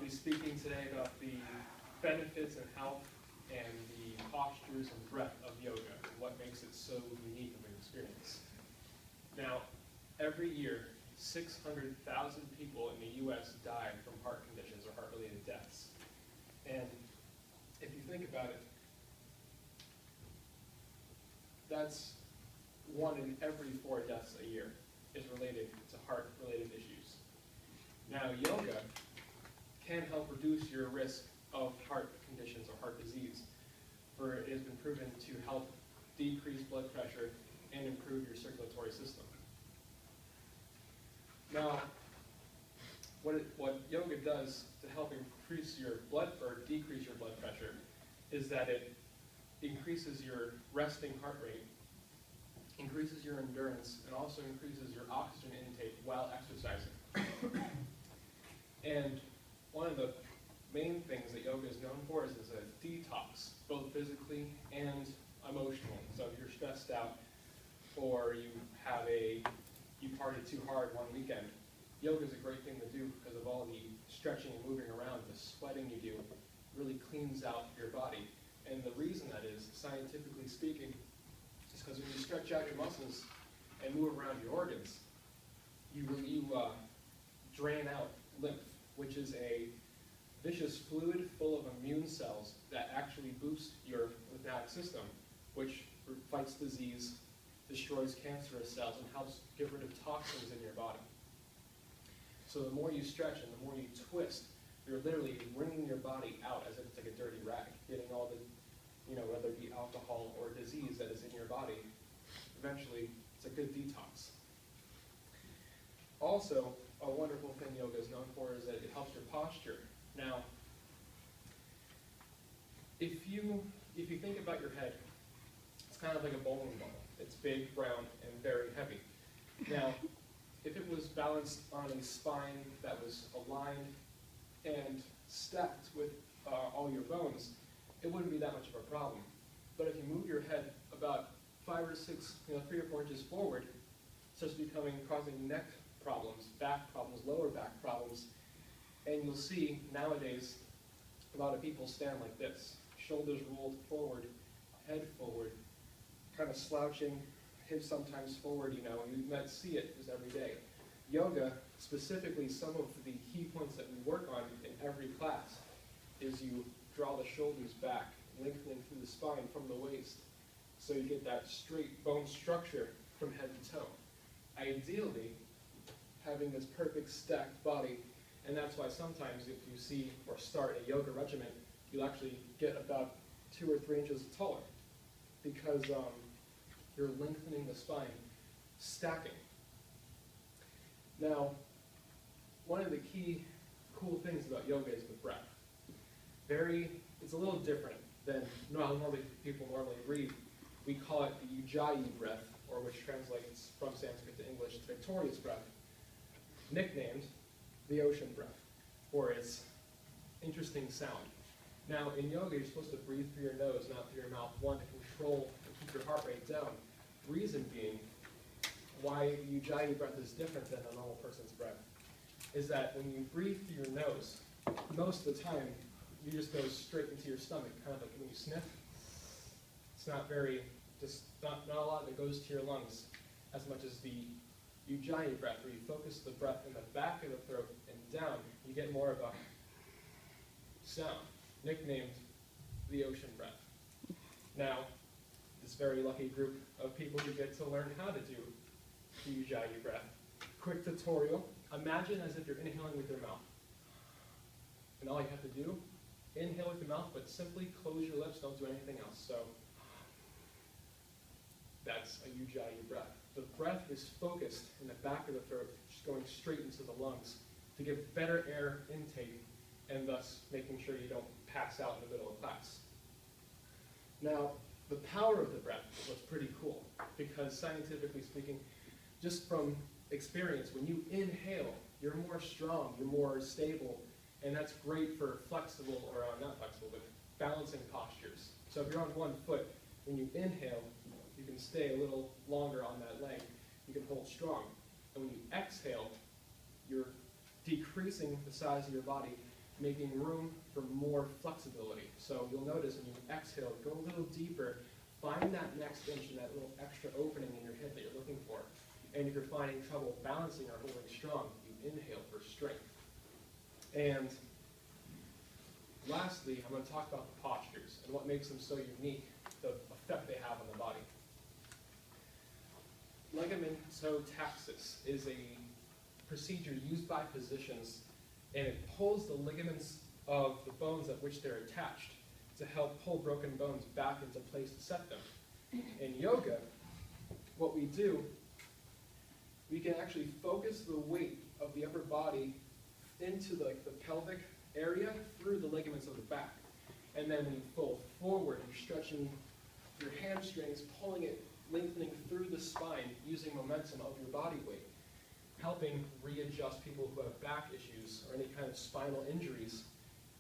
be speaking today about the benefits and health and the postures and breadth of yoga and what makes it so unique of an experience. Now, every year, 600,000 people in the U.S. die from heart conditions or heart-related deaths. And if you think about it, that's 1 in every 4 deaths a year is related to heart-related issues. Now, yoga can help reduce your risk of heart conditions or heart disease, for it has been proven to help decrease blood pressure and improve your circulatory system. Now, what yoga does to help increase your or decrease your blood pressure is that it increases your resting heart rate, increases your endurance, and also increases your oxygen intake while exercising. And one of the main things that yoga is known for is a detox, both physically and emotionally. So if you're stressed out or you partied too hard one weekend, yoga is a great thing to do because of all the stretching and moving around, the sweating you do really cleans out your body. And the reason that is, scientifically speaking, is because when you stretch out your muscles and move around your organs, you drain out lymph, which is a vicious fluid full of immune cells that actually boost your lymphatic system, which fights disease, destroys cancerous cells, and helps get rid of toxins in your body. So the more you stretch and the more you twist, you're literally wringing your body out as if it's like a dirty rag, getting all the, whether it be alcohol or disease that is in your body. Eventually, it's a good detox. Also, a wonderful thing yoga is known for is that it helps your posture. Now, if you think about your head, it's kind of like a bowling ball. It's big, round, and very heavy. Now, if it was balanced on a spine that was aligned and stacked with all your bones, it wouldn't be that much of a problem. But if you move your head about 5 or 6, 3 or 4 inches forward, it starts causing neck problems, back problems, lower back problems, and you'll see nowadays a lot of people stand like this, shoulders rolled forward, head forward, kind of slouching, hips sometimes forward, you might see it just every day. Yoga, specifically some of the key points that we work on in every class, is you draw the shoulders back, lengthening through the spine from the waist, so you get that straight bone structure from head to toe. Ideally, having this perfect stacked body, and that's why sometimes if you see or start a yoga regimen, you'll actually get about 2 or 3 inches taller, because you're lengthening the spine, stacking. Now, one of the key cool things about yoga is the breath. It's a little different than how people normally breathe. We call it the Ujjayi breath, or which translates from Sanskrit to English, victorious breath, nicknamed the ocean breath, for its interesting sound. Now, in yoga, you're supposed to breathe through your nose, not through your mouth, one, to control and keep your heart rate down. Reason being why the Ujjayi breath is different than a normal person's breath is that when you breathe through your nose, most of the time, you just go straight into your stomach, kind of like when you sniff. It's not a lot of it goes to your lungs as much as the Ujjayi breath, where you focus the breath in the back of the throat and down, you get more of a sound, nicknamed the ocean breath. Now, this very lucky group of people who get to learn how to do the Ujjayi breath. Quick tutorial. Imagine as if you're inhaling with your mouth. And all you have to do, inhale with your mouth, but simply close your lips, don't do anything else. So, that's a Ujjayi breath. The breath is focused in the back of the throat, just going straight into the lungs to give better air intake and thus making sure you don't pass out in the middle of class. Now, the power of the breath was pretty cool because scientifically speaking, just from experience, when you inhale, you're more strong, you're more stable, and that's great for flexible, or not flexible, but balancing postures. So if you're on one foot, when you inhale, you can stay a little longer on that leg. You can hold strong. And when you exhale, you're decreasing the size of your body making room for more flexibility. So you'll notice when you exhale, go a little deeper, find that next inch and that little extra opening in your hip that you're looking for. And if you're finding trouble balancing or holding strong, you inhale for strength. And lastly, I'm going to talk about the postures and what makes them so unique, the effect they have on the body. Ligamentotaxis is a procedure used by physicians, and it pulls the ligaments of the bones at which they're attached to help pull broken bones back into place to set them. In yoga, what we do, we can actually focus the weight of the upper body into the pelvic area through the ligaments of the back. And then when you fold forward, you're stretching your hamstrings, pulling it, lengthening through the spine using momentum of your body weight, helping readjust people who have back issues or any kind of spinal injuries.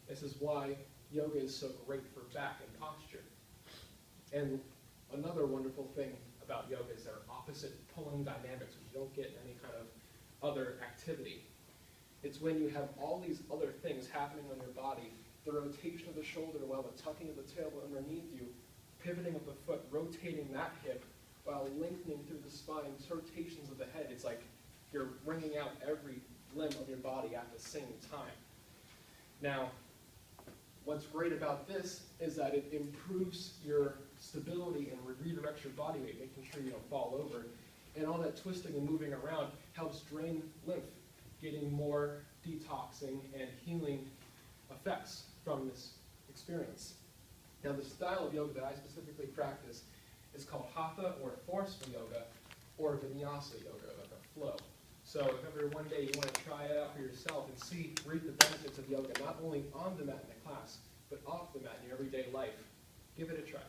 This is why yoga is so great for back and posture. And another wonderful thing about yoga is there are opposite pulling dynamics, which you don't get in any kind of other activity. It's when you have all these other things happening on your body, the rotation of the shoulder while the tucking of the tailbone underneath you, pivoting of the foot, rotating that hip while lengthening through the spine, rotations of the head. It's like you're wringing out every limb of your body at the same time. Now, what's great about this is that it improves your stability and redirects your body weight, making sure you don't fall over. And all that twisting and moving around helps drain lymph, getting more detoxing and healing effects from this experience. Now, the style of yoga that I specifically practice is called Hatha or forceful yoga or Vinyasa yoga, like a flow. So if ever one day you want to try it out for yourself and reap the benefits of yoga, not only on the mat in the class, but off the mat in your everyday life, give it a try.